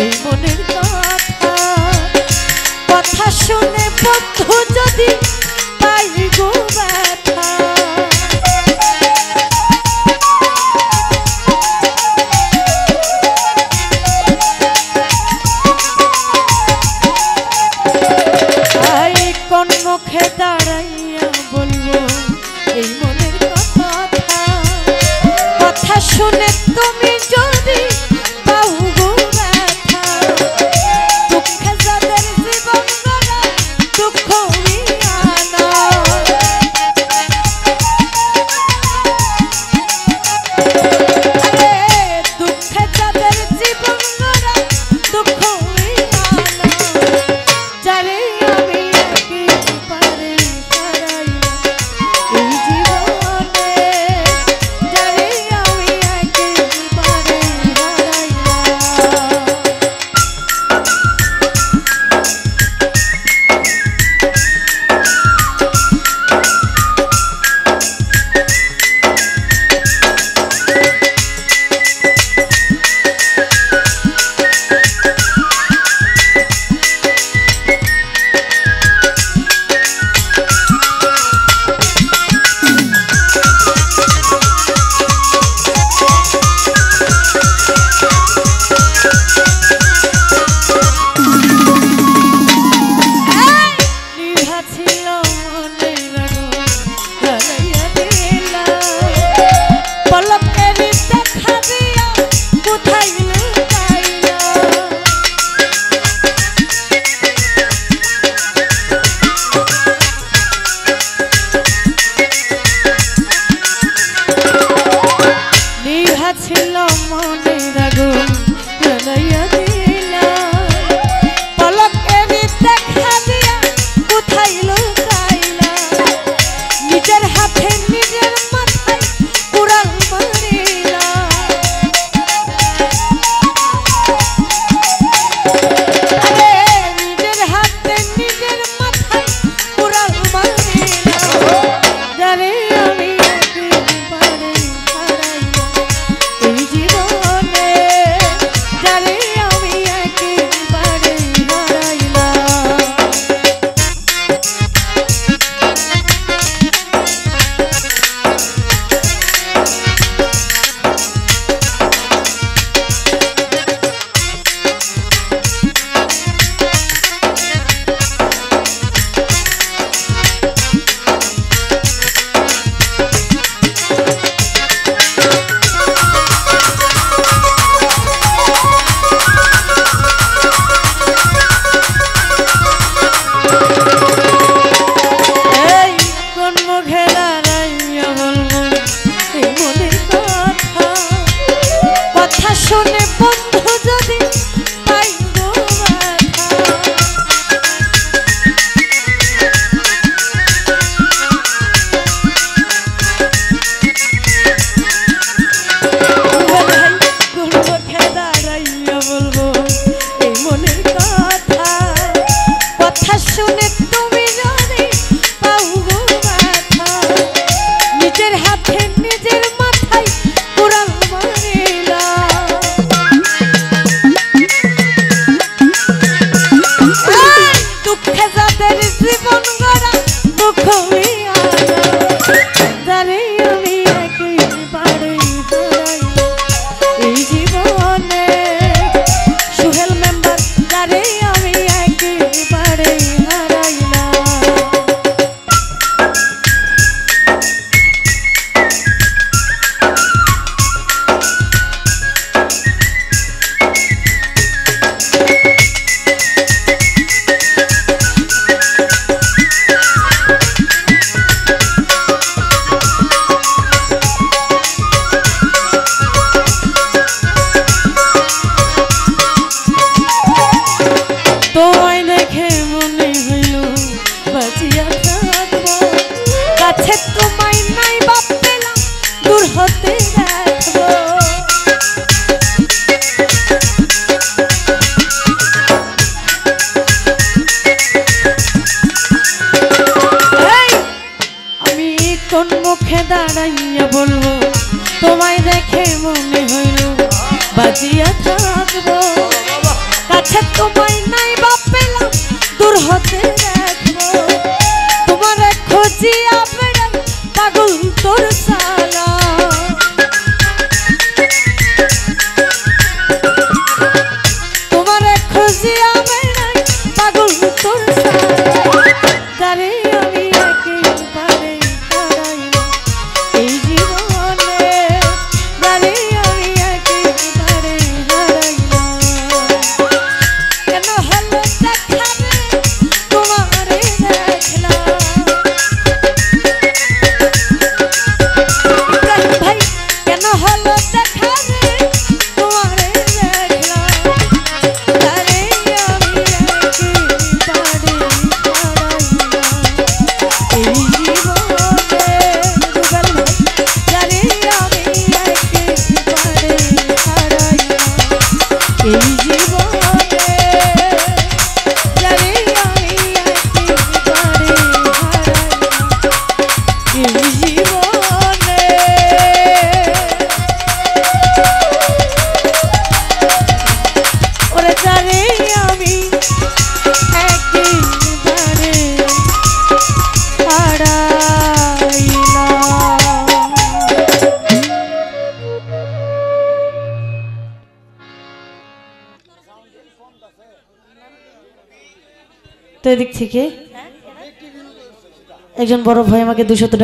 এই মনের কথা কথা শুনে বন্ধু যদি পাই গো ব্যথা কোন মুখে দাঁড়াইয়া বলবো এই মনের কথা কথা শুনে তুমি যদি পাও গো ব্যথা দুঃখে যাদের জীবন গড়া দুঃখ আনা দুঃখে যাদের জীবন গড়া দুঃখ আনা যারে ছিল মনের আগুন জ্বালাইয়া দিলা পলকের দেখা দিয়া কোথায় লুকাইলা নিজের হাতে নিজের মাথায় কুড়াল মারিলা নিজের হাতে নিজের মাথায় কুড়াল মারিলা জানে আমি শুনে বন্ধু যদি পাই গো ব্যথা দাঁড়াইয়া বলবো এই মনের কথা কথা শুনে তুমি যদি পাও গো ব্যথা নিজের হাতে নিজের মাথায় কুড়াল মারিলা দুঃখে যাদের জীবন গড়া দুঃখ যারে আমি একেবারে হারাইলাম এই জীবনে সোহেল মেম্বার যারে আমি একেবারে হারাইলাম কাছে তোমায় নাই বাপ পেলাম দূর হতে রাখবো আমি কোন মুখে দাঁড়াইয়া বলবো তোমায় দেখে মনে হইল বাজিয়া থাকবো। কাছে তোমায় নাই বা পেলাম দূর হতে রাখবো তোমার খুঁজিয়া বেড়াই পাগল তোর সালা তোমার খুঁজিয়া বেড়াই পাগল তোর সালা তারে আমি একেবারে হারাইলাম এই জীবনে তারে আমি একেবারে হারাইলাম কেন হলো দেখা রে তোমারে দেখলাম ইব্রাহিম ভাই কেন হলো দেখা রে তোমারে দেখলাম তারে আমি একেবারে হারাইলাম এই জীবনে রুবেল ভাই তারে আমি একেবারে হারাইলাম এই জীবনে যারে আমি একেবারে হারাইলাম এই জীবনে ওরে যারে আমি একেবারে তো এদিক থেকে একজন বড় ভাই আমাকে 200 টাকা